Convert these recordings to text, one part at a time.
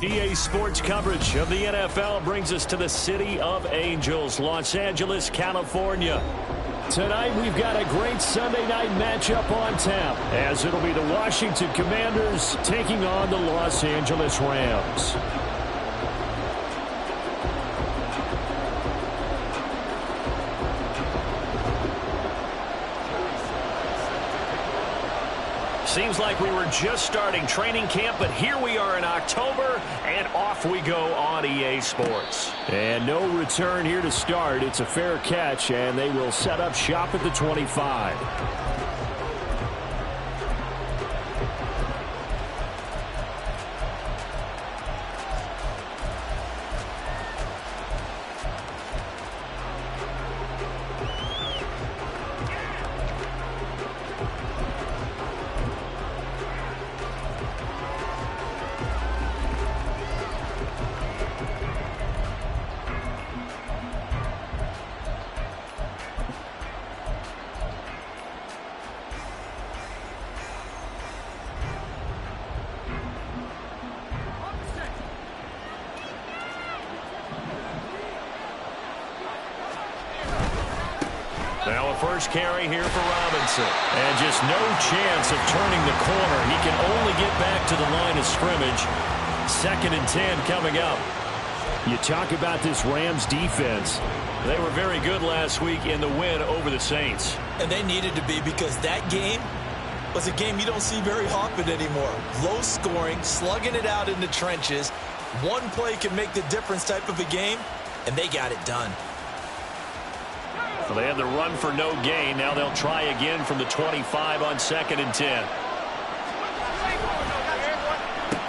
EA Sports coverage of the NFL brings us to the City of Angels, Los Angeles, California. Tonight we've got a great Sunday night matchup on tap, as it'll be the Washington Commanders taking on the Los Angeles Rams. Seems like we were just starting training camp, but here we are in October, and off we go on EA Sports. And no return here to start. It's a fair catch, and they will set up shop at the 25. Now a first carry here for Robinson. And just no chance of turning the corner. He can only get back to the line of scrimmage. 2nd and 10 coming up. You talk about this Rams defense. They were very good last week in the win over the Saints. And they needed to be, because that game was a game you don't see very often anymore. Low scoring, slugging it out in the trenches. One play can make the difference type of a game, and they got it done. So they had the run for no gain. Now they'll try again from the 25 on 2nd and 10.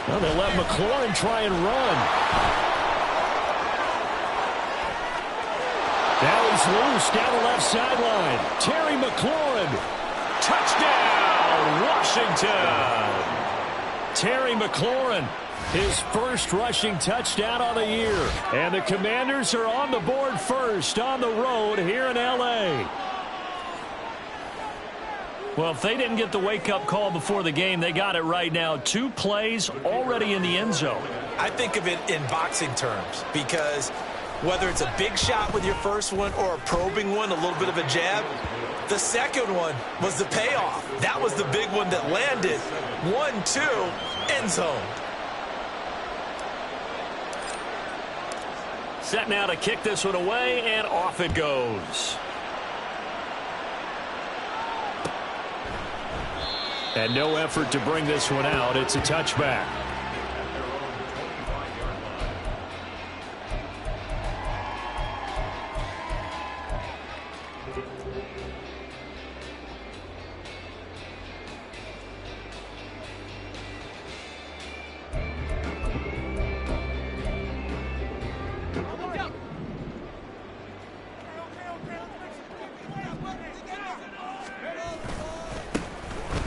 Well, they'll let McLaurin try and run. Now he's loose down the left sideline. Terry McLaurin. Touchdown, Washington. Terry McLaurin, his first rushing touchdown on the year. And the Commanders are on the board first on the road here in L.A. Well, if they didn't get the wake-up call before the game, they got it right now. 2 plays already in the end zone. I think of it in boxing terms, because whether it's a big shot with your first one or a probing one, a little bit of a jab, the second one was the payoff. That was the big one that landed. 1-2, end zone. Set now to kick this one away, and off it goes. And no effort to bring this one out. It's a touchback.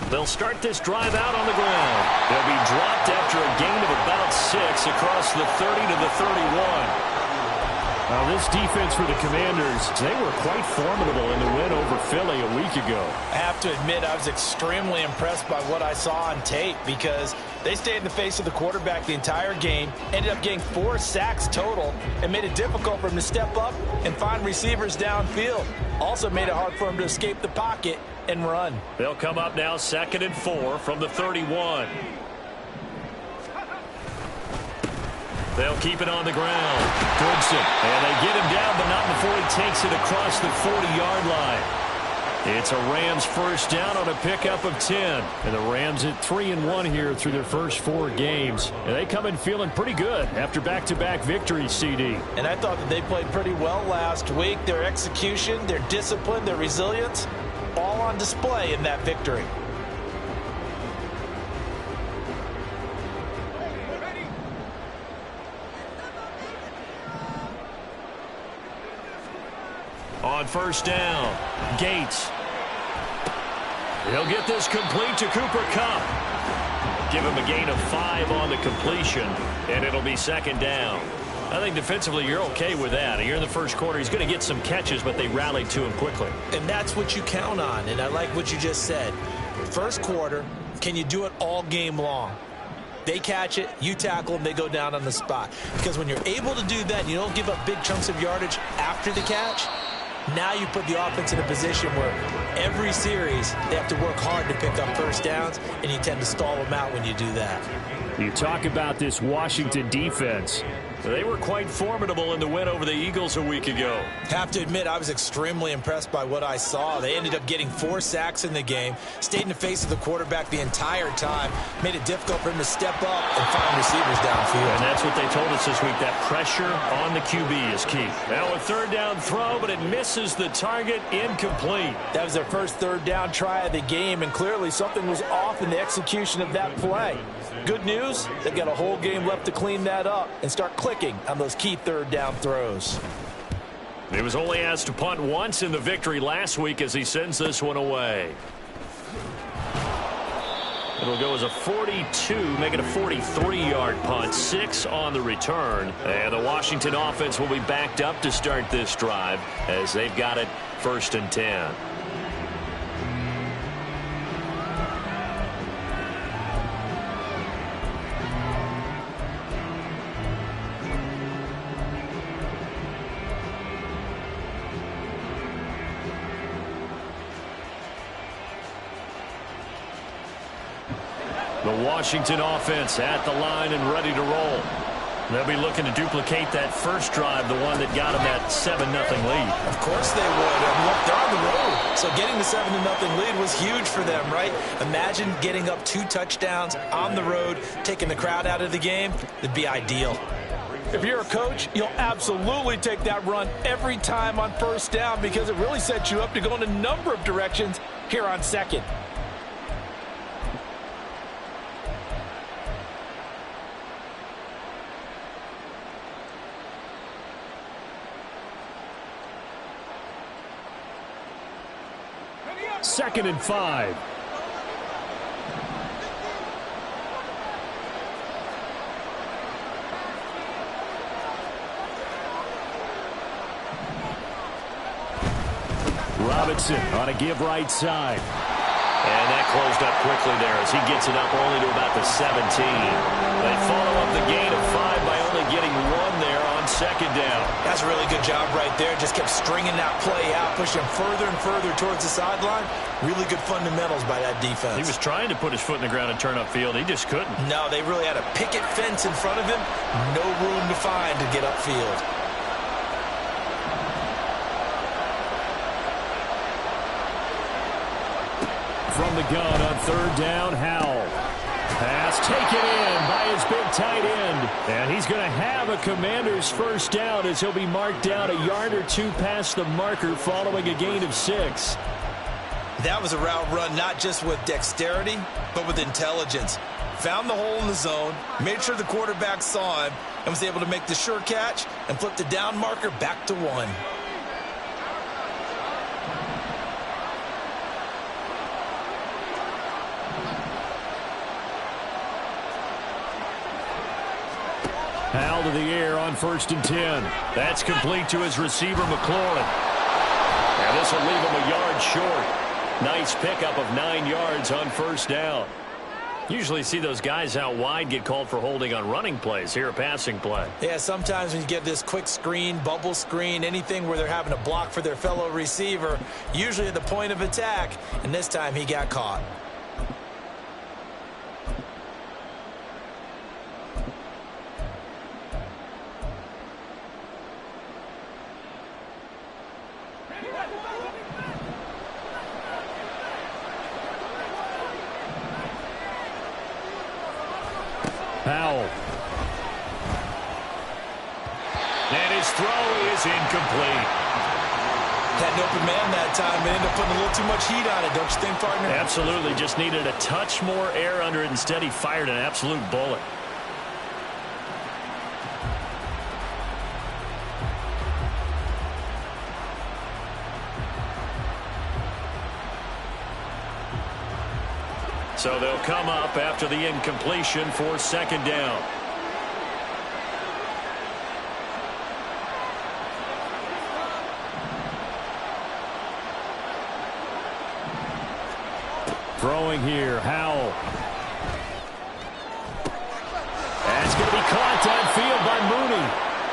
They'll start this drive out on the ground. They'll be dropped after a gain of about 6 across the 30 to the 31. Now, this defense for the Commanders, they were quite formidable in the win over Philly a week ago. I have to admit, I was extremely impressed by what I saw on tape, because they stayed in the face of the quarterback the entire game, ended up getting 4 sacks total, and made it difficult for him to step up and find receivers downfield. Also made it hard for him to escape the pocket and run. They'll come up now 2nd and 4 from the 31. They'll keep it on the ground. Goodson. And they get him down, but not before he takes it across the 40-yard line. It's a Rams first down on a pickup of 10. And the Rams at 3-1 here through their first 4 games. And they come in feeling pretty good after back-to-back victories, CD. And I thought that they played pretty well last week. Their execution, their discipline, their resilience, all on display in that victory. On first down, Gates. He'll get this complete to Cooper Kupp. Give him a gain of 5 on the completion, and it'll be 2nd down. I think defensively you're okay with that. Here in the first quarter, he's going to get some catches, but they rallied to him quickly. And that's what you count on, and I like what you just said. First quarter, can you do it all game long? They catch it, you tackle them, they go down on the spot. Because when you're able to do that, you don't give up big chunks of yardage after the catch, now you put the offense in a position where every series they have to work hard to pick up first downs, and you tend to stall them out when you do that. You talk about this Washington defense. They were quite formidable in the win over the Eagles a week ago. Have to admit, I was extremely impressed by what I saw. They ended up getting 4 sacks in the game, stayed in the face of the quarterback the entire time, made it difficult for him to step up and find receivers downfield. And that's what they told us this week, that pressure on the QB is key. Now a third down throw, but it misses the target, incomplete. That was their first third down try of the game, and clearly something was off in the execution of that play. Good news, they've got a whole game left to clean that up and start clicking on those key third down throws. He was only asked to punt once in the victory last week as he sends this one away. It'll go as a 42, make it a 43-yard punt, 6 on the return. And the Washington offense will be backed up to start this drive as they've got it 1st and 10. The Washington offense at the line and ready to roll. They'll be looking to duplicate that first drive, the one that got them that 7-0 lead. Of course they would. Look, they're on the road. So getting the 7-0 lead was huge for them, right? Imagine getting up 2 touchdowns on the road, taking the crowd out of the game. It'd be ideal. If you're a coach, you'll absolutely take that run every time on first down because it really sets you up to go in a number of directions here on second. Second and 5. Robinson on a give right side. And that closed up quickly there as he gets it up only to about the 17. They follow up the gain of 5 by only getting 1 there on second down. That's a really good job right there. Just kept stringing that play out, pushing him further and further towards the sideline. Really good fundamentals by that defense. He was trying to put his foot in the ground and turn upfield. He just couldn't. No, they really had a picket fence in front of him. No room to find to get upfield. From the gun on third down, Howell. Pass taken in by his big tight end. And he's going to have a Commander's first down as he'll be marked down a yard or 2 past the marker following a gain of 6. That was a route run not just with dexterity, but with intelligence. Found the hole in the zone, made sure the quarterback saw him, and was able to make the sure catch and flip the down marker back to 1. Howell to the air on 1st and 10. That's complete to his receiver, McLaurin. And this will leave him a yard short. Nice pickup of 9 yards on first down. Usually see those guys out wide get called for holding on running plays. Here a passing play. Yeah, sometimes when you get this quick screen, bubble screen, anything where they're having to block for their fellow receiver, usually at the point of attack, and this time he got caught. Howell. And his throw is incomplete. Had an open man that time and ended up putting a little too much heat on it, don't you think, partner? Absolutely. Just needed a touch more air under it. Instead, he fired an absolute bullet. So they'll come up after the incompletion for second down. Throwing here, Howell. brought downfield by Mooney.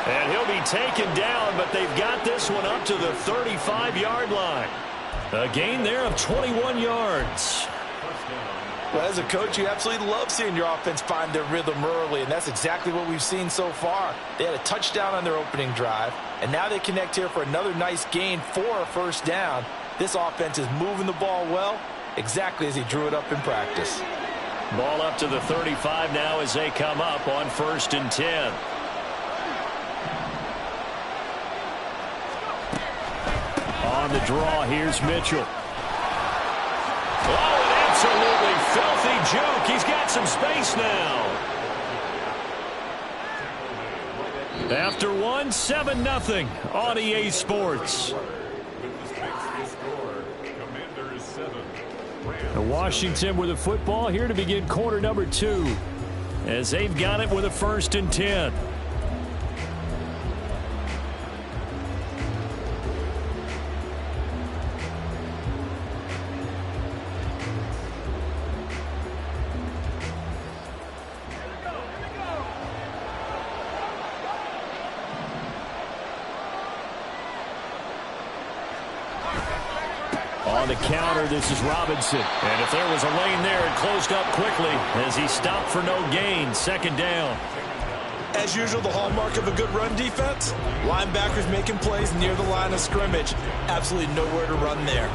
And he'll be taken down, but they've got this one up to the 35-yard line. A gain there of 21 yards. Well, as a coach, you absolutely love seeing your offense find their rhythm early, and that's exactly what we've seen so far. They had a touchdown on their opening drive, and now they connect here for another nice gain for a first down. This offense is moving the ball well, exactly as he drew it up in practice. Ball up to the 35 now as they come up on 1st and 10. On the draw, here's Mitchell. Oh, an absolutely filthy juke. He's got some space now. After one, 7-0 on EA Sports. Washington with the football here to begin quarter number 2 as they've got it with a 1st and 10. On the counter, this is Robinson. And if there was a lane there, it closed up quickly as he stopped for no gain. 2nd down. As usual, the hallmark of a good run defense, linebackers making plays near the line of scrimmage. Absolutely nowhere to run there.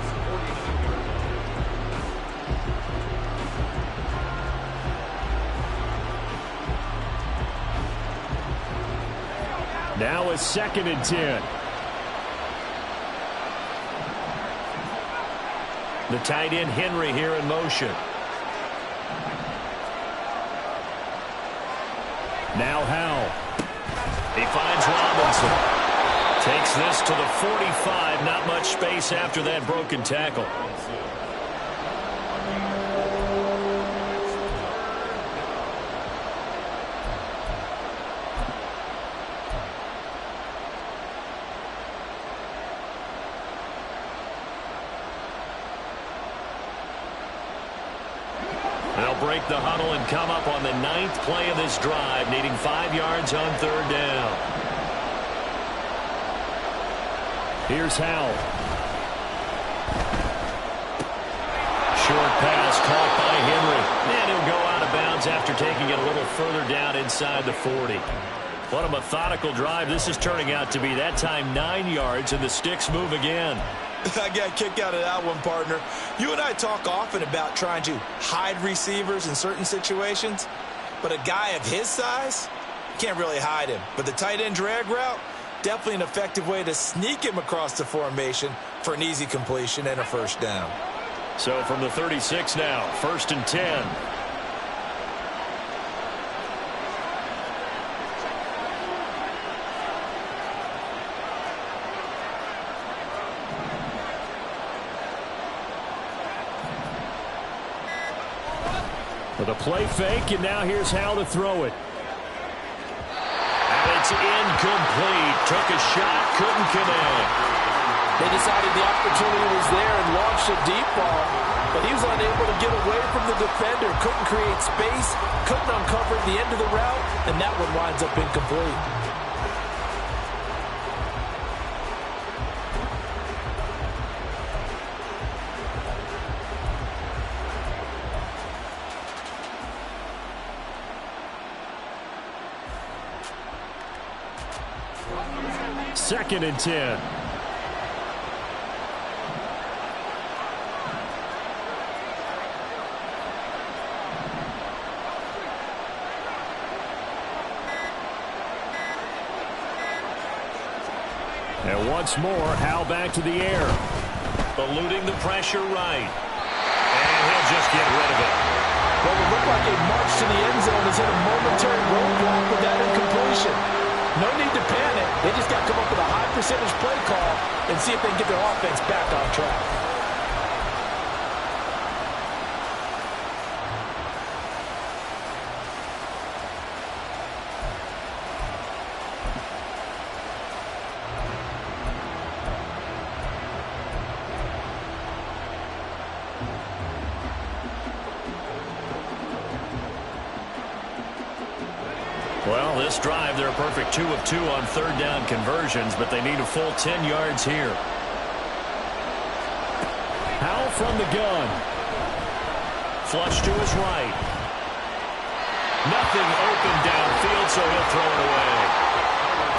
Now a 2nd and 10. The tight end Henry here in motion. Now Howell. He finds Robinson. Takes this to the 45. Not much space after that broken tackle. They'll break the huddle and come up on the 9th play of this drive, needing 5 yards on 3rd down. Here's Howell. Short pass caught by Henry. And he'll go out of bounds after taking it a little further down inside the 40. What a methodical drive this is turning out to be. That time 9 yards, and the sticks move again. I got a kick out of that one, partner. You and I talk often about trying to hide receivers in certain situations, but a guy of his size, can't really hide him. But the tight end drag route, definitely an effective way to sneak him across the formation for an easy completion and a first down. So from the 36 now, 1st and 10. With a play fake, and now here's Howell to throw it. And it's incomplete. Took a shot, couldn't connect. They decided the opportunity was there and launched a deep ball, but he was unable to get away from the defender, couldn't create space, couldn't uncover the end of the route, and that one winds up incomplete. Second and 10. And once more, Howell back to the air. Eluding the pressure right. And he'll just get rid of it. Well, it looked like a march to the end zone is in a momentary roadblock with that incompletion. No need to panic. They just got to come up with a high percentage play call and see if they can get their offense back on track. Well, this drive, they're a perfect 2 of 2 on third down conversions, but they need a full 10 yards here. Howell from the gun. Flush to his right. Nothing open downfield, so he'll throw it away.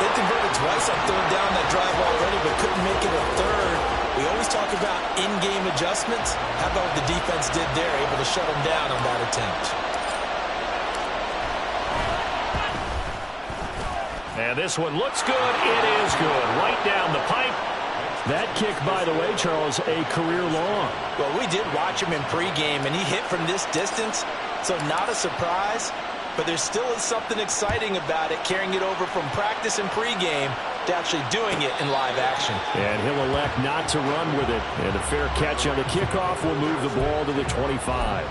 They converted twice on third down that drive already, but couldn't make it a third. We always talk about in-game adjustments. How about what the defense did there, able to shut them down on that attempt. And this one looks good. It is good. Right down the pipe. That kick, by the way, Charles, a career long. Well, we did watch him in pregame, and he hit from this distance, so not a surprise. But there still is something exciting about it, carrying it over from practice and pregame to actually doing it in live action. And he'll elect not to run with it. And a fair catch on the kickoff will move the ball to the 25.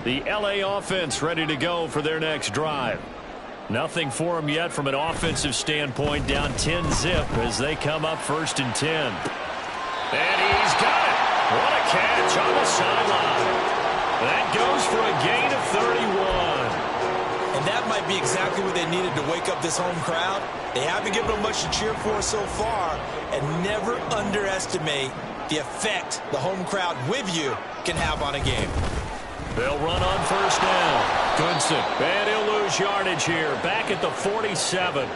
The LA offense ready to go for their next drive. Nothing for them yet from an offensive standpoint, down 10-zip as they come up 1st and 10. And he's got it. What a catch on the sideline. That goes for a gain of 31. And that might be exactly what they needed to wake up this home crowd. They haven't given them much to cheer for so far, and never underestimate the effect the home crowd with you can have on a game. They'll run on 1st down. Goodson. And he'll lose yardage here. Back at the 47.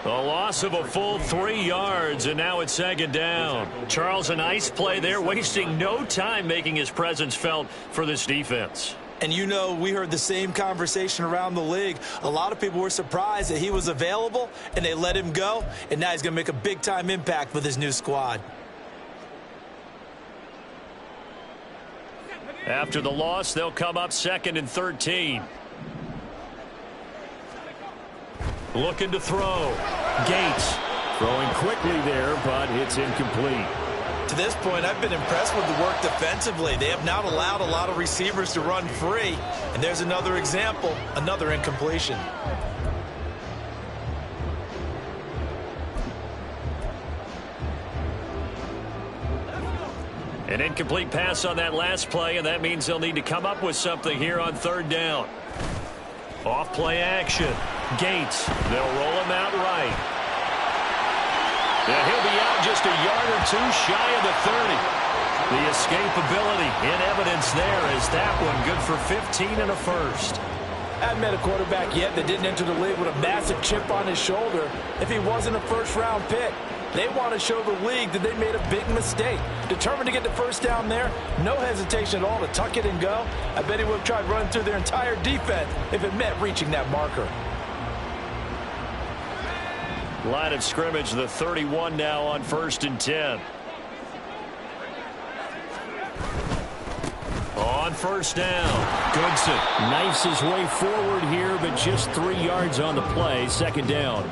A loss of a full 3 yards, and now it's 2nd down. Charles, a nice play there, wasting no time making his presence felt for this defense. And you know, we heard the same conversation around the league. A lot of people were surprised that he was available, and they let him go, and now he's going to make a big-time impact with his new squad. After the loss, they'll come up 2nd and 13. Looking to throw. Gates. Throwing quickly there, but it's incomplete. To this point, I've been impressed with the work defensively. They have not allowed a lot of receivers to run free. And there's another example, another incompletion. An incomplete pass on that last play, and that means they'll need to come up with something here on 3rd down. Off play action. Gates. They'll roll him out right. And he'll be out just a yard or 2 shy of the 30. The escapability in evidence there as that one good for 15 and a first. I haven't met a quarterback yet that didn't enter the league with a massive chip on his shoulder if he wasn't a first-round pick. They want to show the league that they made a big mistake. Determined to get the 1st down there, no hesitation at all to tuck it and go. I bet he would have tried running through their entire defense if it meant reaching that marker. Line of scrimmage, the 31 now on 1st and 10. On 1st down, Goodson knifes his way forward here, but just 3 yards on the play. 2nd down.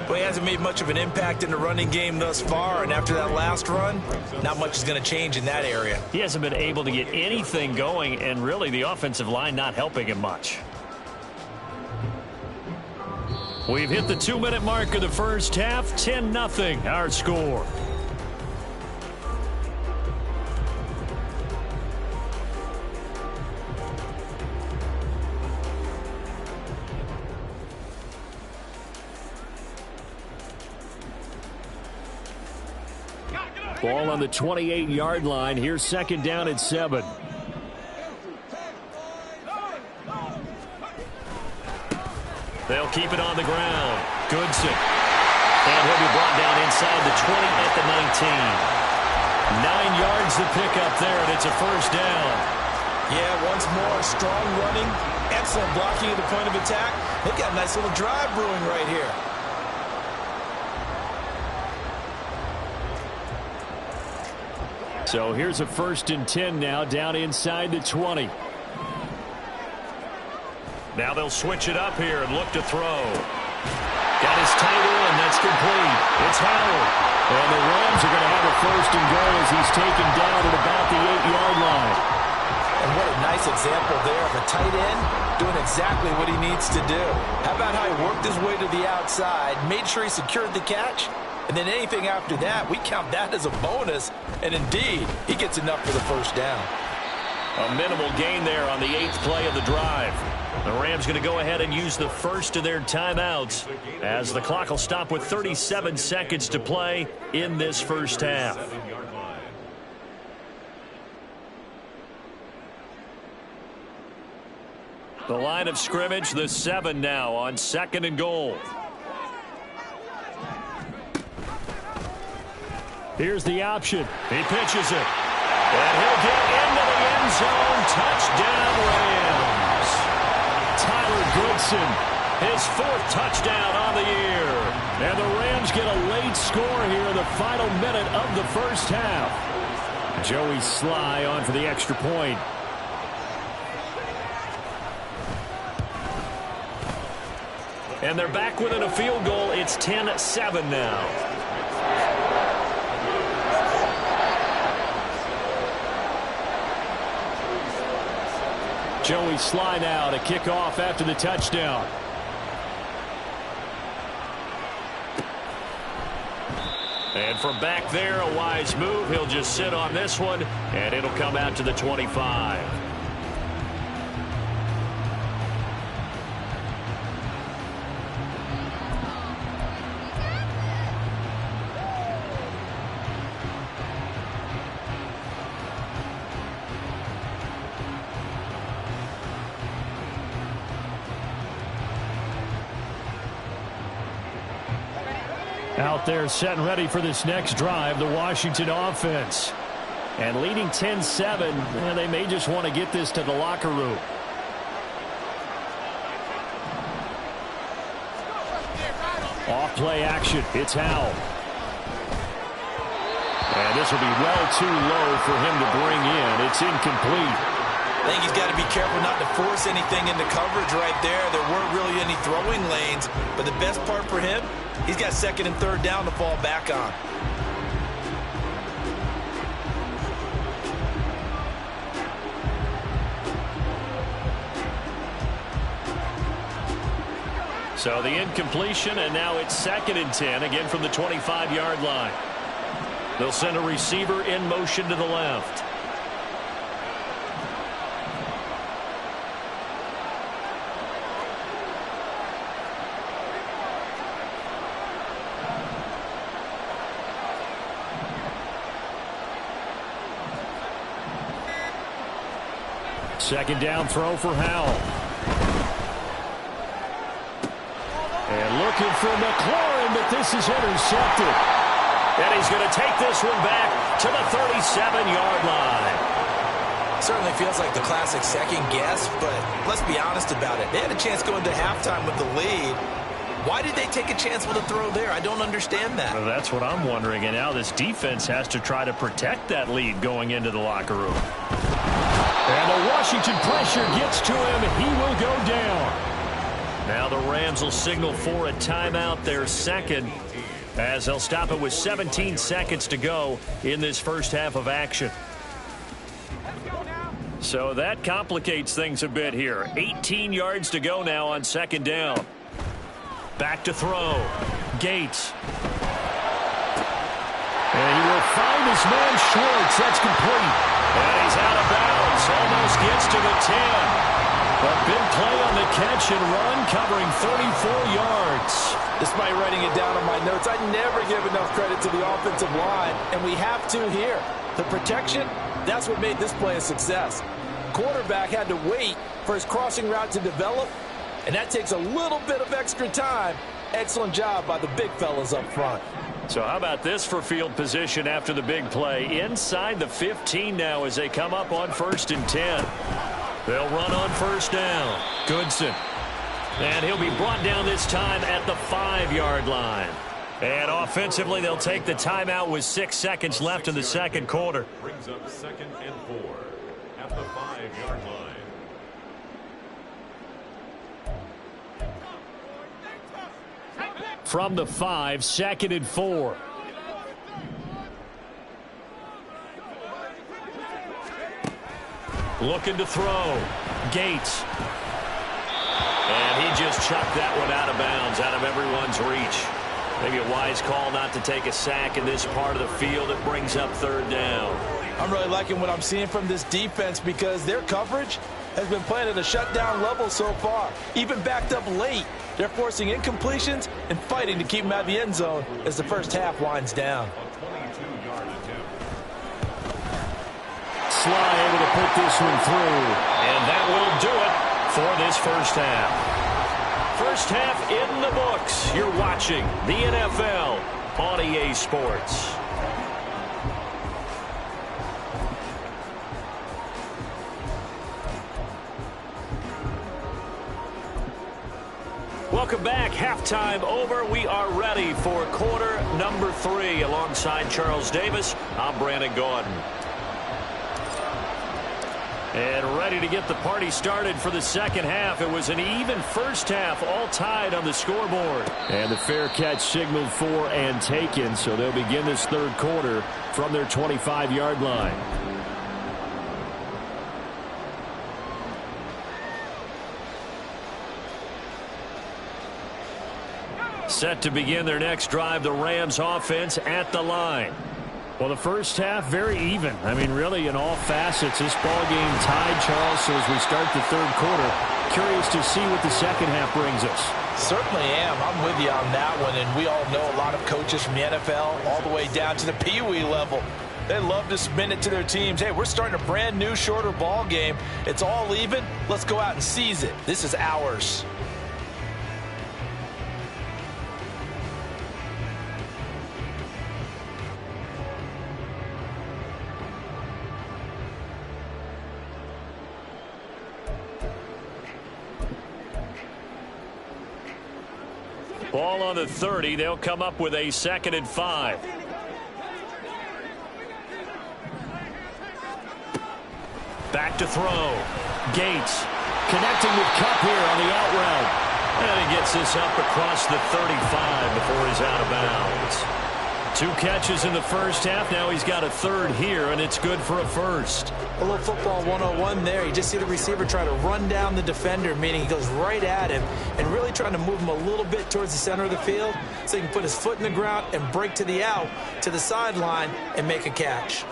Well, he hasn't made much of an impact in the running game thus far, and after that last run, not much is going to change in that area. He hasn't been able to get anything going, and really the offensive line not helping him much. We've hit the 2-minute mark of the first half. 10-0 our score. Ball on the 28-yard line. Here's 2nd down at 7. They'll keep it on the ground. Goodson. And he'll be brought down inside the 20 at the 19. 9 yards to pick up there, and it's a 1st down. Yeah, once more, strong running, excellent blocking at the point of attack. They've got a nice little drive brewing right here. So here's a 1st and 10 now, down inside the 20. Now they'll switch it up here and look to throw. Got his tight end. That's complete. It's Howard. And the Rams are going to have a 1st and goal as he's taken down at about the 8-yard line. And what a nice example there of a tight end doing exactly what he needs to do. How about how he worked his way to the outside, made sure he secured the catch, and then anything after that, we count that as a bonus. And indeed, he gets enough for the 1st down. A minimal gain there on the 8th play of the drive. The Rams going to go ahead and use the first of their timeouts as the clock will stop with 37 seconds to play in this first half. The line of scrimmage, the 7 now on 2nd and goal. Here's the option. He pitches it. And he'll get into the end zone. Touchdown, Rams. Tyler Goodson, his 4th touchdown on the year. And the Rams get a late score here in the final minute of the first half. Joey Sly on for the extra point. And they're back within a field goal. It's 10-7 now. Joey Sly now to kick off after the touchdown. And from back there, a wise move. He'll just sit on this one, and it'll come out to the 25. Out there set and ready for this next drive, the Washington offense. And leading 10-7, and they may just want to get this to the locker room. Off-play action. It's Howell. And this will be well too low for him to bring in. It's incomplete. I think he's got to be careful not to force anything into coverage right there. There weren't really any throwing lanes. But the best part for him, he's got 2nd and 3rd down to fall back on. So the incompletion, and now it's 2nd and 10, again from the 25-yard line. They'll send a receiver in motion to the left. Second down throw for Howell. And looking for McLaurin, but this is intercepted. And he's going to take this one back to the 37-yard line. Certainly feels like the classic second guess, but let's be honest about it. They had a chance going to halftime with the lead. Why did they take a chance with a throw there? I don't understand that. Well, that's what I'm wondering. And now this defense has to try to protect that lead going into the locker room. And the Washington pressure gets to him. He will go down. Now the Rams will signal for a timeout, their 2nd, as they'll stop it with 17 seconds to go in this first half of action. So that complicates things a bit here. 18 yards to go now on 2nd down. Back to throw. Gates. And he will find his man Schwartz. That's complete. And he's out of bounds. Almost gets to the 10. A big play on the catch and run, covering 34 yards. Despite writing it down on my notes, I never give enough credit to the offensive line, and we have to here. The protection, that's what made this play a success. Quarterback had to wait for his crossing route to develop, and that takes a little bit of extra time. Excellent job by the big fellas up front. So how about this for field position after the big play? Inside the 15 now as they come up on 1st and 10. They'll run on 1st down. Goodson. And he'll be brought down this time at the 5-yard line. And offensively, they'll take the timeout with 6 seconds left in the 2nd quarter. Brings up 2nd and 4 at the 5-yard line. From the 5, 2nd and 4. Looking to throw. Gates. And he just chucked that one out of bounds, out of everyone's reach. Maybe a wise call not to take a sack in this part of the field. It brings up 3rd down. I'm really liking what I'm seeing from this defense because their coverage has been playing at a shutdown level so far. Even backed up late, they're forcing incompletions and fighting to keep them out of the end zone as the first half winds down. Sly able to put this one through. And that will do it for this first half. First half in the books. You're watching the NFL on EA Sports. Welcome back. Halftime over. We are ready for quarter number 3. Alongside Charles Davis, I'm Brandon Gaudin. And ready to get the party started for the second half. It was an even first half, all tied on the scoreboard. And the fair catch signaled for and taken, so they'll begin this third quarter from their 25-yard line. Set to begin their next drive, the Rams offense at the line. Well, the first half, very even. I mean, really, in all facets, this ball game tied, Charles. So as we start the third quarter, curious to see what the second half brings us. Certainly am. I'm with you on that one. And we all know a lot of coaches from the NFL all the way down to the Pee Wee level. They love to spin it to their teams. Hey, we're starting a brand new, shorter ball game. It's all even. Let's go out and seize it. This is ours. Ball on the 30. They'll come up with a 2nd and 5. Back to throw. Gates connecting with Kupp here on the out route. And he gets this up across the 35 before he's out of bounds. 2 catches in the first half. Now he's got a 3rd here, and it's good for a 1st. A little football 101 there. You just see the receiver try to run down the defender, meaning he goes right at him and really trying to move him a little bit towards the center of the field so he can put his foot in the ground and break to the out, to the sideline, and make a catch.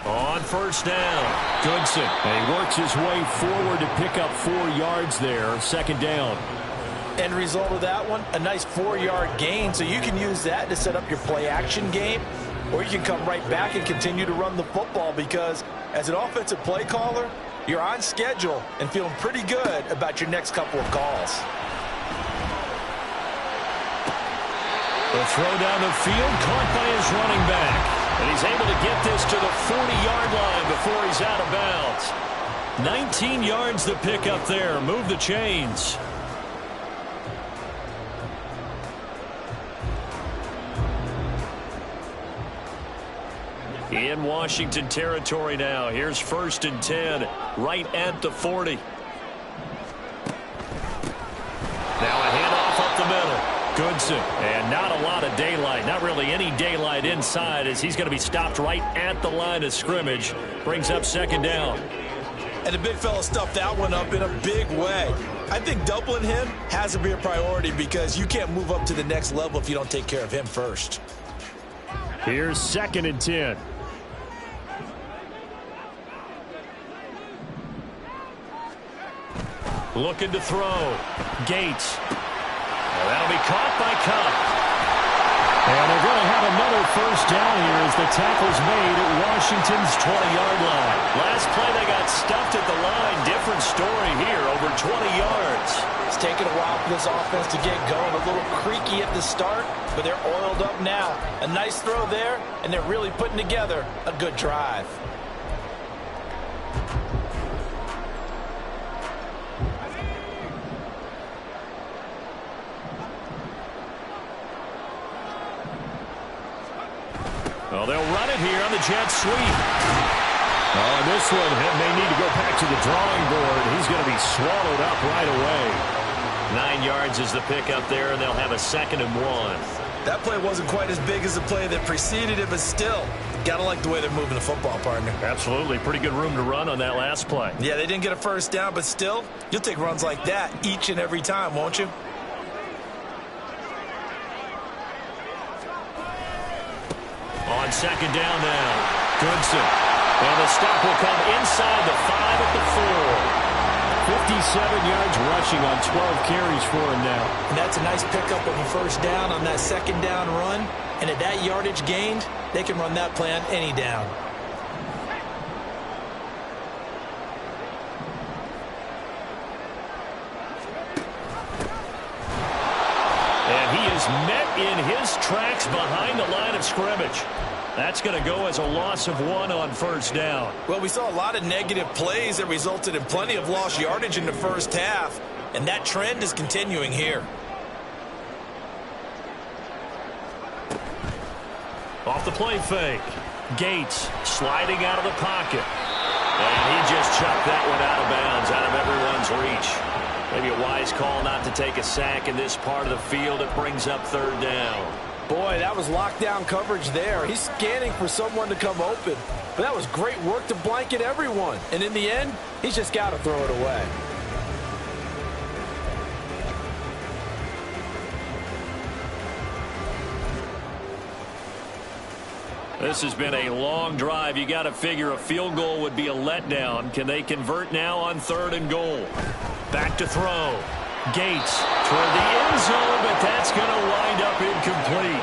On first down, Goodson. And he works his way forward to pick up 4 yards there. 2nd down. End result of that one, a nice 4-yard gain, so you can use that to set up your play-action game, or you can come right back and continue to run the football because as an offensive play caller, you're on schedule and feeling pretty good about your next couple of calls. The throw down the field, caught by his running back. And he's able to get this to the 40-yard line before he's out of bounds. 19 yards to pick up there. Move the chains. In Washington territory now. Here's 1st and 10, right at the 40. Now a handoff up the middle. Goodson, and not a lot of daylight, not really any daylight inside as he's going to be stopped right at the line of scrimmage. Brings up 2nd down. And the big fella stuffed that one up in a big way. I think doubling him has to be a priority because you can't move up to the next level if you don't take care of him first. Here's 2nd and 10. Looking to throw. Gates. Well, that'll be caught by Kupp. And they're going to have another first down here as the tackle's made at Washington's 20-yard line. Last play they got stuffed at the line. Different story here, over 20 yards. It's taken a while for this offense to get going. A little creaky at the start, but they're oiled up now. A nice throw there, and they're really putting together a good drive. Well, they'll run it here on the jet sweep. Oh, and this one may need to go back to the drawing board. He's going to be swallowed up right away. 9 yards is the pickup there, and they'll have a 2nd and 1. That play wasn't quite as big as the play that preceded it, but still, got to like the way they're moving the football, partner. Absolutely. Pretty good room to run on that last play. Yeah, they didn't get a first down, but still, you'll take runs like that each and every time, won't you? On second down now. Goodson. And the stop will come inside the 5 at the 4. 57 yards rushing on 12 carries for him now. And that's a nice pickup of a first down on that second down run. And at that yardage gained, they can run that play on any down. And he is met in his tracks behind the line of scrimmage. That's going to go as a loss of 1 on first down. Well, we saw a lot of negative plays that resulted in plenty of lost yardage in the first half. And that trend is continuing here. Off the play fake. Gates sliding out of the pocket. And he just chucked that one out of bounds, out of everyone's reach. Maybe a wise call not to take a sack in this part of the field. It brings up third down. Boy, that was lockdown coverage there. He's scanning for someone to come open. But that was great work to blanket everyone. And in the end, he's just got to throw it away. This has been a long drive. You got to figure a field goal would be a letdown. Can they convert now on 3rd and goal? Back to throw. Gates toward the end zone, but that's going to wind up incomplete.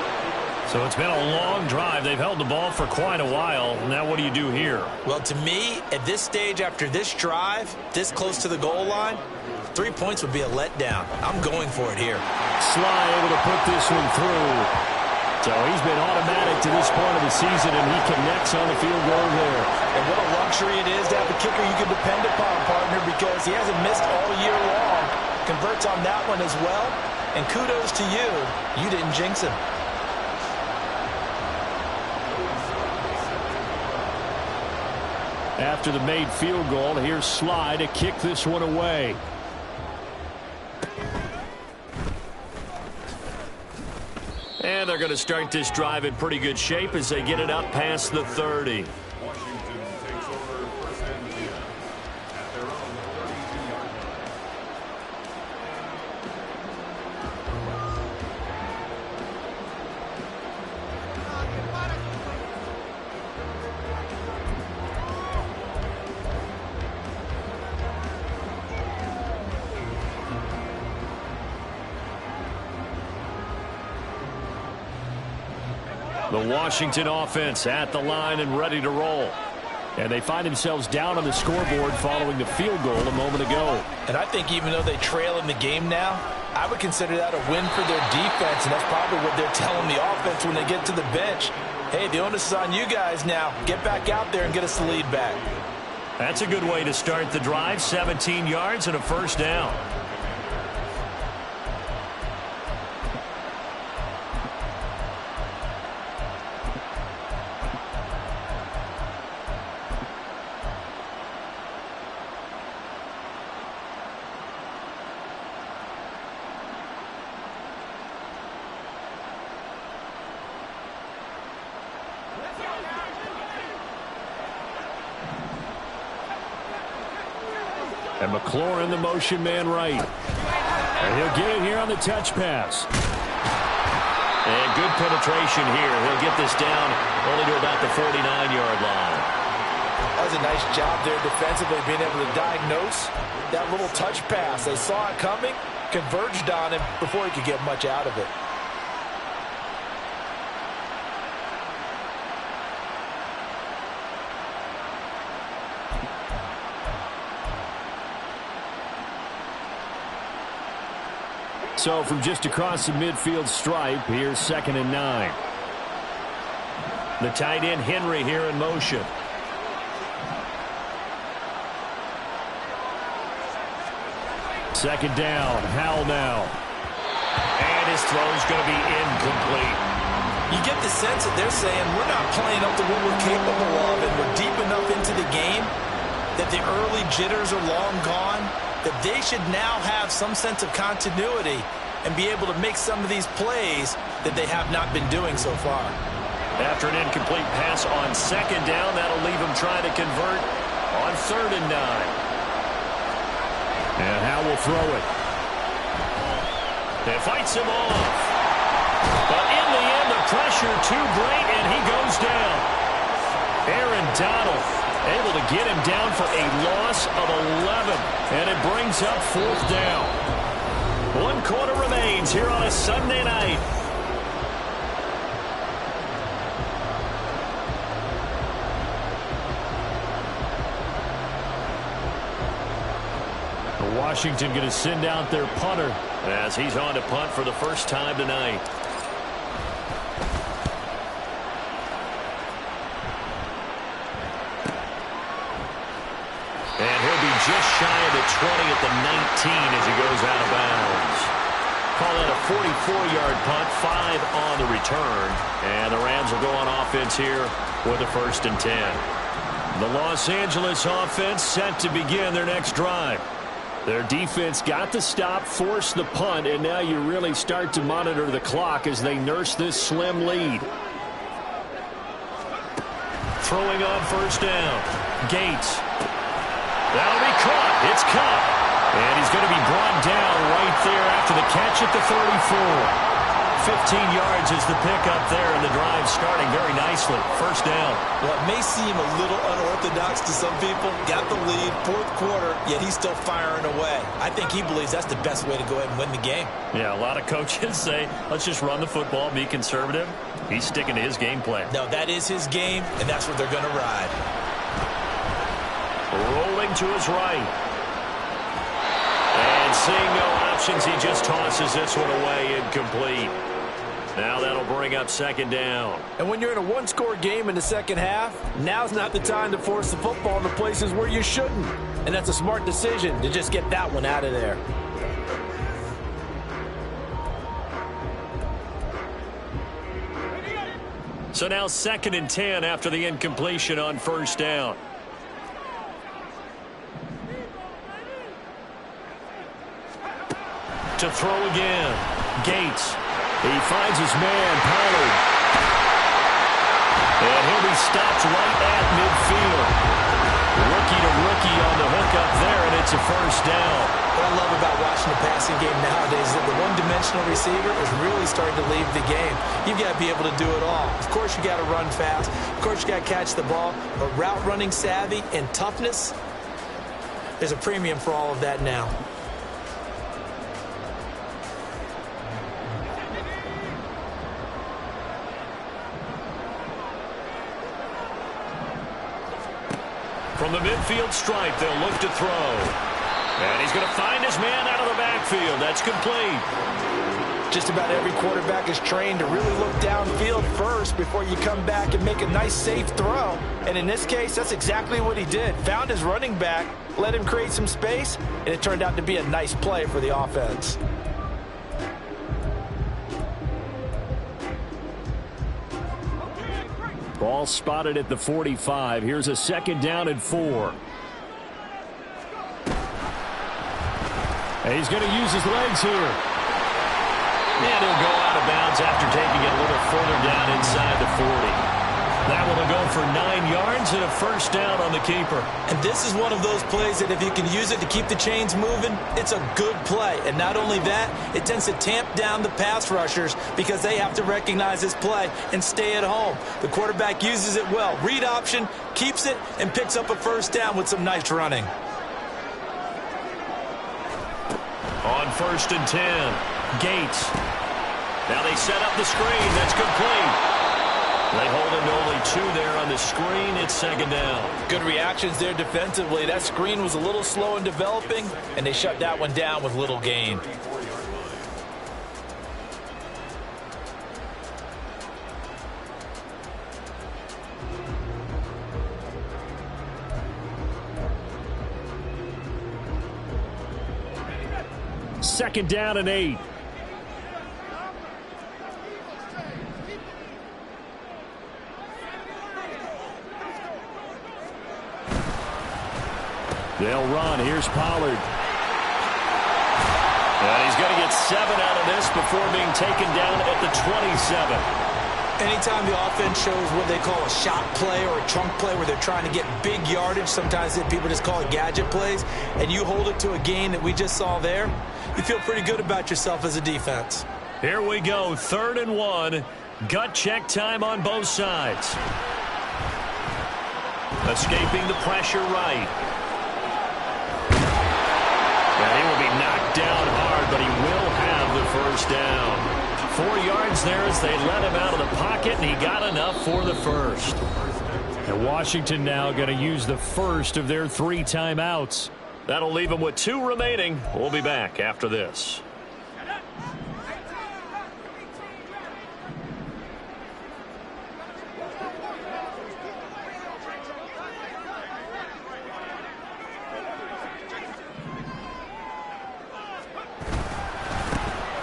So it's been a long drive. They've held the ball for quite a while. Now what do you do here? Well, to me, at this stage after this drive, this close to the goal line, 3 points would be a letdown. I'm going for it here. Sly able to put this one through. So he's been automatic to this point of the season, and he connects on the field goal there. And what a luxury it is to have a kicker you can depend upon, partner, because he hasn't missed all year long. Converts on that one as well. And kudos to you. You didn't jinx him. After the made field goal, here's Sly to kick this one away. And they're going to start this drive in pretty good shape as they get it up past the 30. Washington takes over 1st and 10 at their own 32-yard line. The Washington offense at the line and ready to roll. And they find themselves down on the scoreboard following the field goal a moment ago. And I think even though they trail in the game now, I would consider that a win for their defense, and that's probably what they're telling the offense when they get to the bench. Hey, the onus is on you guys now. Get back out there and get us the lead back. That's a good way to start the drive. 17 yards and a first down. And McLaurin, the motion man right. And he'll get it here on the touch pass. And good penetration here. He'll get this down only to about the 49-yard line. That was a nice job there defensively, being able to diagnose that little touch pass. They saw it coming, converged on him before he could get much out of it. So from just across the midfield stripe, here's 2nd and 9. The tight end Henry here in motion. Second down, Howell now. And his throw's going to be incomplete. You get the sense that they're saying we're not playing up to what we're capable of, and we're deep enough into the game that the early jitters are long gone, that they should now have some sense of continuity and be able to make some of these plays that they have not been doing so far. After an incomplete pass on second down, that'll leave them trying to convert on 3rd and 9. And Howell will throw it. It fights him off. But in the end, the pressure too great, and he goes down. Aaron Donald able to get him down for a loss of 11, and it brings up 4th down. 1 quarter remains here on a Sunday night. Washington going to send out their punter as he's on to punt for the first time tonight. And he'll be just shy of the 20 at the 19 as he goes out of bounds. Call that a 44-yard punt, 5 on the return. And the Rams will go on offense here with a 1st and 10. The Los Angeles offense set to begin their next drive. Their defense got the stop, forced the punt, and now you really start to monitor the clock as they nurse this slim lead. Throwing on 1st down. Gates. That'll be caught. It's caught. And he's going to be brought down right there after the catch at the 34. 15 yards is the pickup there, and the drive starting very nicely. 1st down. Well, it may seem a little unorthodox to some people. Got the lead, 4th quarter, yet he's still firing away. I think he believes that's the best way to go ahead and win the game. Yeah, a lot of coaches say, let's just run the football, be conservative. He's sticking to his game plan. No, that is his game, and that's what they're going to ride. Rolling to his right. And seeing no options, he just tosses this one away, incomplete. Now that'll bring up 2nd down. And when you're in a 1-score game in the second half, now's not the time to force the football in the places where you shouldn't. And that's a smart decision to just get that one out of there. So now 2nd and 10 after the incompletion on 1st down. To throw again. Gates. He finds his man, Pollard. And he'll be stopped right at midfield. Rookie to rookie on the hook up there, and it's a 1st down. What I love about watching the passing game nowadays is that the one-dimensional receiver is really starting to leave the game. You've got to be able to do it all. Of course, you got to run fast. Of course, you got to catch the ball. But route running savvy and toughness, there's a premium for all of that now. From the midfield stripe, they'll look to throw. And he's going to find his man out of the backfield. That's complete. Just about every quarterback is trained to really look downfield first before you come back and make a nice, safe throw. And in this case, that's exactly what he did. Found his running back, let him create some space, and it turned out to be a nice play for the offense. Ball spotted at the 45. Here's a 2nd down and 4. And he's going to use his legs here. And he'll go out of bounds after taking it a little further down inside the 40. That one will go for 9 yards and a 1st down on the keeper. And this is one of those plays that if you can use it to keep the chains moving, it's a good play. And not only that, it tends to tamp down the pass rushers because they have to recognize this play and stay at home. The quarterback uses it well. Read option, keeps it, and picks up a 1st down with some nice running. On 1st and 10, Gates. Now they set up the screen. That's complete. They hold him to only 2 there on the screen. It's 2nd down. Good reactions there defensively. That screen was a little slow in developing, and they shut that one down with little gain. Second down and 8. They'll run. Here's Pollard. And he's going to get 7 out of this before being taken down at the 27. Anytime the offense shows what they call a shot play or a chunk play where they're trying to get big yardage, sometimes people just call it gadget plays, and you hold it to a gain that we just saw there, you feel pretty good about yourself as a defense. Here we go, 3rd and 1. Gut check time on both sides. Escaping the pressure right. And he will be knocked down hard, but he will have the first down. 4 yards there as they let him out of the pocket, and he got enough for the first. And Washington now going to use the first of their 3 timeouts. That'll leave them with 2 remaining. We'll be back after this.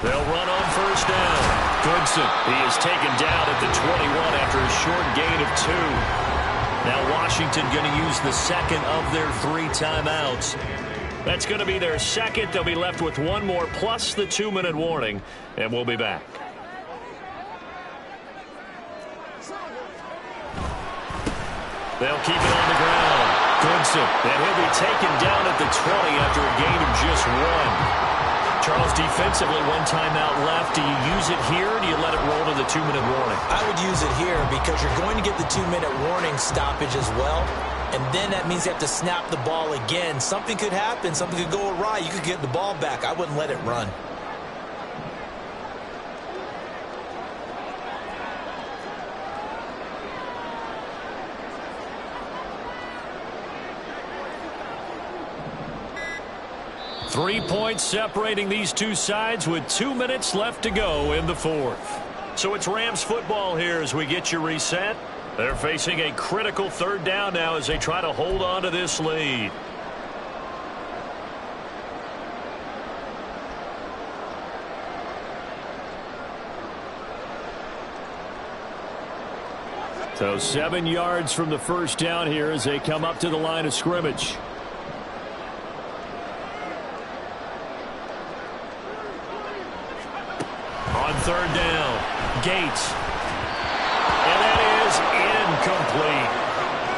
They'll run on first down. Goodson, he is taken down at the 21 after a short gain of 2. Now Washington going to use the second of their 3 timeouts. That's going to be their second. They'll be left with 1 more plus the 2-minute warning, and we'll be back. They'll keep it on the ground. Goodson, and he'll be taken down at the 20 after a gain of just 1. Charles, defensively, 1 timeout left. Do you use it here, or do you let it roll to the 2-minute warning? I would use it here because you're going to get the 2-minute warning stoppage as well. And then that means you have to snap the ball again. Something could happen. Something could go awry. You could get the ball back. I wouldn't let it run. Three points separating these two sides with 2 minutes left to go in the fourth. So it's Rams football here as we get you reset. They're facing a critical 3rd down now as they try to hold on to this lead. So 7 yards from the first down here as they come up to the line of scrimmage. On 3rd down, Gates. And that is incomplete.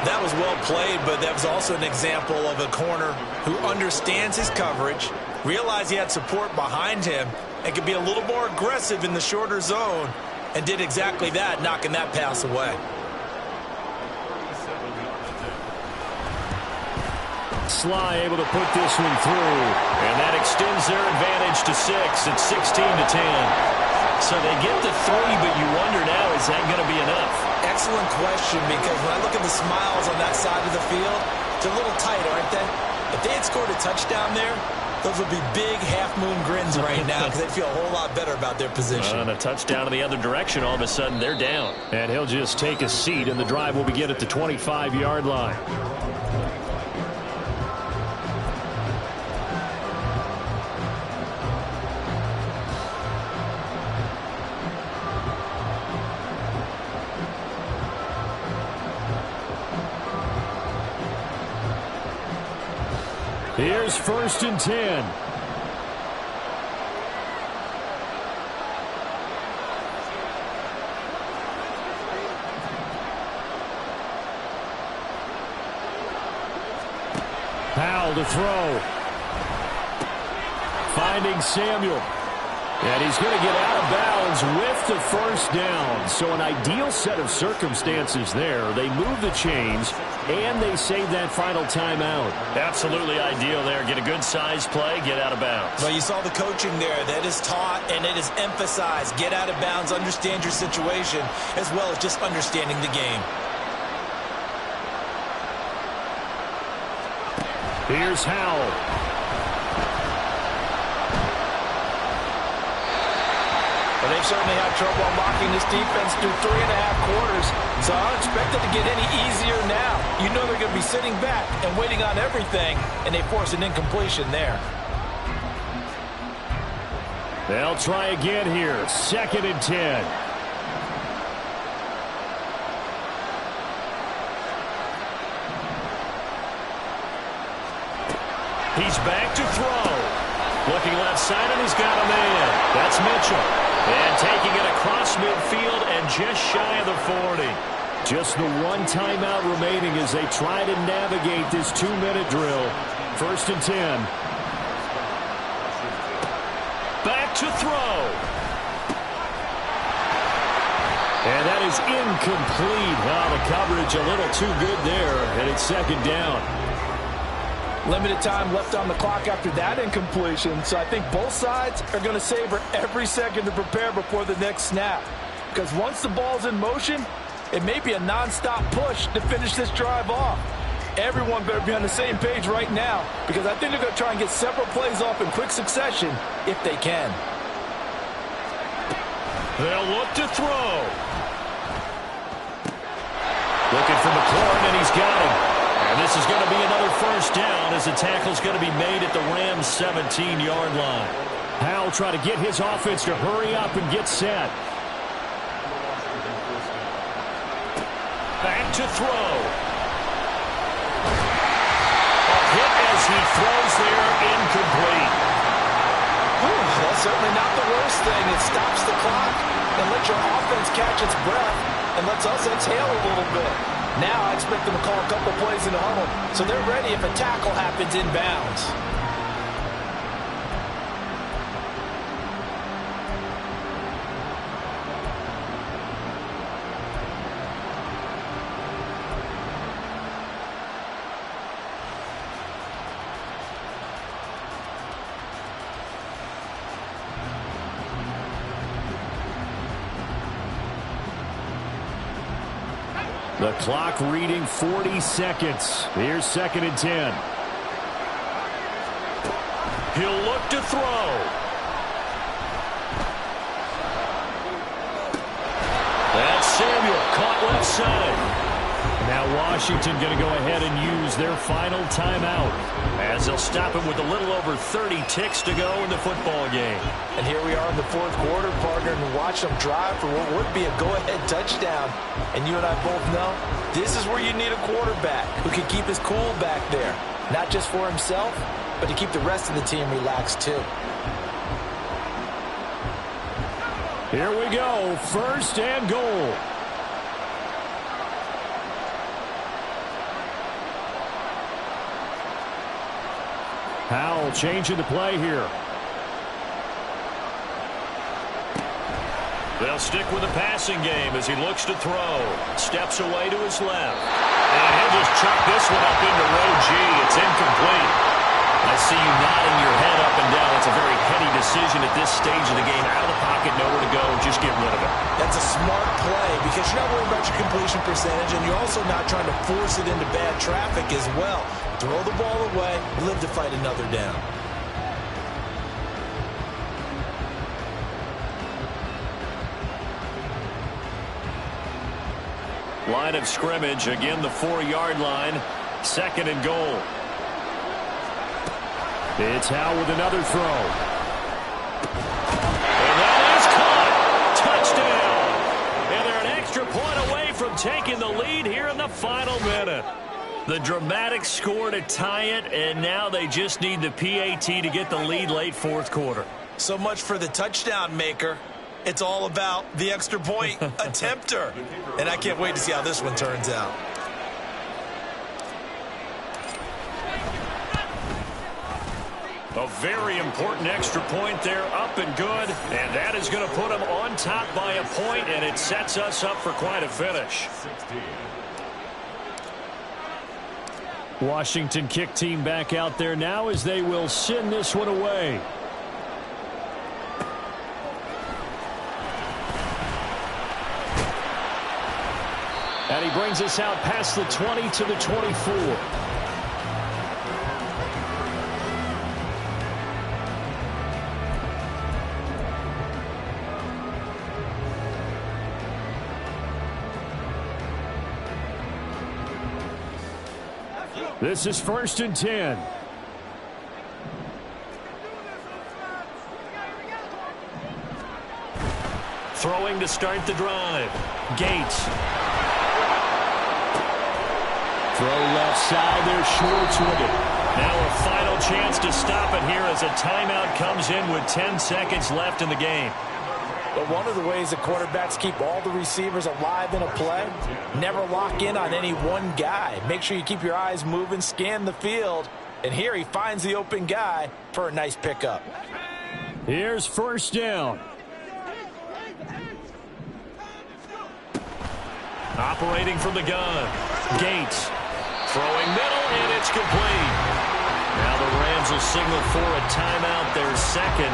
That was well played, but that was also an example of a corner who understands his coverage, realized he had support behind him, and could be a little more aggressive in the shorter zone, and did exactly that, knocking that pass away. Sly able to put this one through. And that extends their advantage to 6. It's 16-10. So they get the 3, but you wonder now, is that going to be enough? Excellent question, because when I look at the smiles on that side of the field, they're a little tight, aren't they? If they had scored a touchdown there, those would be big half-moon grins right now because they'd feel a whole lot better about their position. And a touchdown in the other direction, all of a sudden they're down. And he'll just take a seat, and the drive will begin at the 25-yard line. Here's 1st and 10. Powell to throw. Finding Samuel. And he's going to get out of bounds with the first down. So an ideal set of circumstances there. They move the chains, and they save that final timeout. Absolutely ideal there. Get a good size play, get out of bounds. Well, you saw the coaching there. That is taught and it is emphasized. Get out of bounds, understand your situation, as well as just understanding the game. Here's Howell. Well, they've certainly had trouble unlocking this defense through 3.5 quarters, so I don't expect it to get any easier now. You know they're going to be sitting back and waiting on everything, and they force an incompletion there. They'll try again here. 2nd and 10. He's back to throw. Looking left side, and he's got a man. That's Mitchell. And taking it across midfield and just shy of the 40. Just the 1 timeout remaining as they try to navigate this 2-minute drill. 1st and 10. Back to throw. is incomplete. Oh, the coverage a little too good there, and it's second down. Limited time left on the clock after that incompletion, so I think both sides are going to savor every second to prepare before the next snap. Because once the ball's in motion, it may be a non-stop push to finish this drive off. Everyone better be on the same page right now, because I think they're going to try and get several plays off in quick succession if they can. They'll look to throw. Looking for McLaurin, and he's got him. And this is going to be another first down as the tackle's going to be made at the Rams' 17-yard line. Howell trying to get his offense to hurry up and get set. Back to throw. A hit as he throws there, incomplete. That's certainly not the worst thing. It stops the clock and lets your offense catch its breath and lets us exhale a little bit. Now I expect them to call a couple plays in the huddle, so they're ready if a tackle happens inbounds. The clock reading 40 seconds. Here's 2nd and 10. He'll look to throw. That's Samuel, caught left side. Now Washington going to go ahead and use their final timeout, as they'll stop him with a little over 30 ticks to go in the football game. And here we are in the fourth quarter, partner, and watch them drive for what would be a go-ahead touchdown. And you and I both know this is where you need a quarterback who can keep his cool back there, not just for himself, but to keep the rest of the team relaxed too. Here we go, 1st and goal. Howell changing the play here. They'll stick with the passing game as he looks to throw. Steps away to his left. And he'll just chuck this one up into row G. It's incomplete. I see you nodding your head up and down. It's a very heady decision at this stage of the game. Out of the pocket, nowhere to go. Just get rid of it. That's a smart play because you're not worried about your completion percentage, and you're also not trying to force it into bad traffic as well. Throw the ball away, live to fight another down. Line of scrimmage, again the 4-yard line. 2nd and goal. It's Howell with another throw. And that is caught. Touchdown. And they're an extra point away from taking the lead here in the final minute. The dramatic score to tie it, and now they just need the PAT to get the lead late fourth quarter. So much for the touchdown maker. It's all about the extra point attempter. And I can't wait to see how this one turns out. A very important extra point there, up and good. And that is going to put them on top by a point, and it sets us up for quite a finish. Washington kick team back out there now as they will send this one away. And he brings us out past the 20 to the 24. This is 1st and 10. Throwing to start the drive. Gates. Throw left side. They're Schwartz with it. Now a final chance to stop it here as a timeout comes in with 10 seconds left in the game. But one of the ways that quarterbacks keep all the receivers alive in a play, never lock in on any one guy. Make sure you keep your eyes moving, scan the field. And here he finds the open guy for a nice pickup. Here's 1st down. Operating from the gun. Gates. Throwing middle, and it's complete. Now the Rams will signal for a timeout, their second.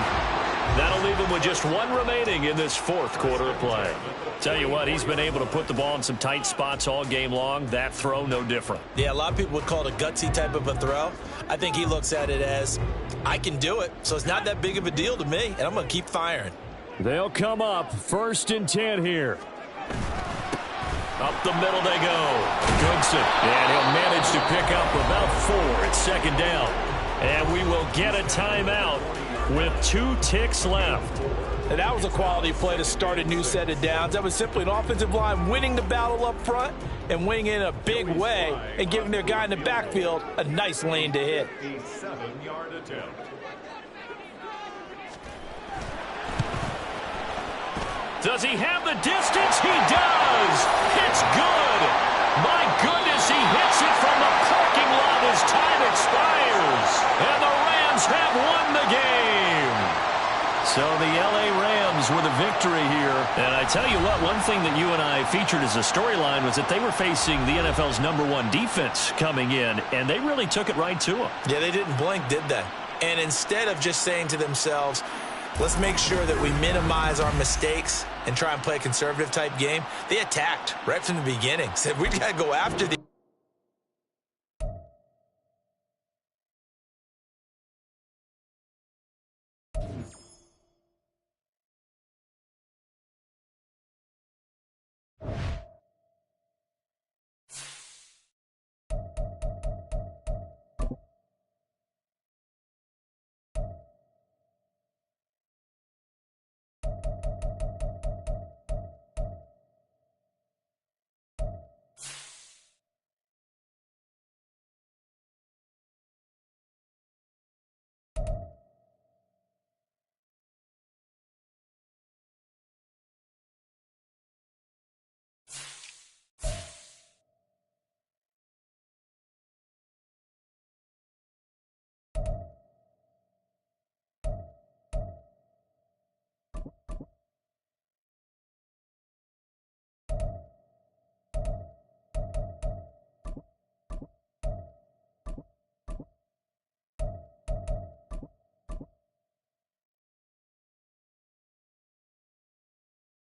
That'll leave them with just one remaining in this fourth quarter of play. Tell you what, he's been able to put the ball in some tight spots all game long. That throw, no different. Yeah, a lot of people would call it a gutsy type of a throw. I think he looks at it as, I can do it, so it's not that big of a deal to me, and I'm going to keep firing. They'll come up 1st and 10 here. Up the middle they go. Goodson. And he'll manage to pick up about 4. It's second down. And we will get a timeout with 2 ticks left. And that was a quality play to start a new set of downs. That was simply an offensive line winning the battle up front and winning in a big way and giving their guy in the backfield a nice lane to hit. A 7-yard attempt. Does he have the distance? He does. It's good. My goodness, he hits it from the parking lot as time expires. And the Rams have won the game. So the L.A. Rams with a victory here. And I tell you what, one thing that you and I featured as a storyline was that they were facing the NFL's #1 defense coming in, and they really took it right to them. Yeah, they didn't blink, did they? And instead of just saying to themselves, let's make sure that we minimize our mistakes and try and play a conservative type game, they attacked right from the beginning. Said, we've got to go after the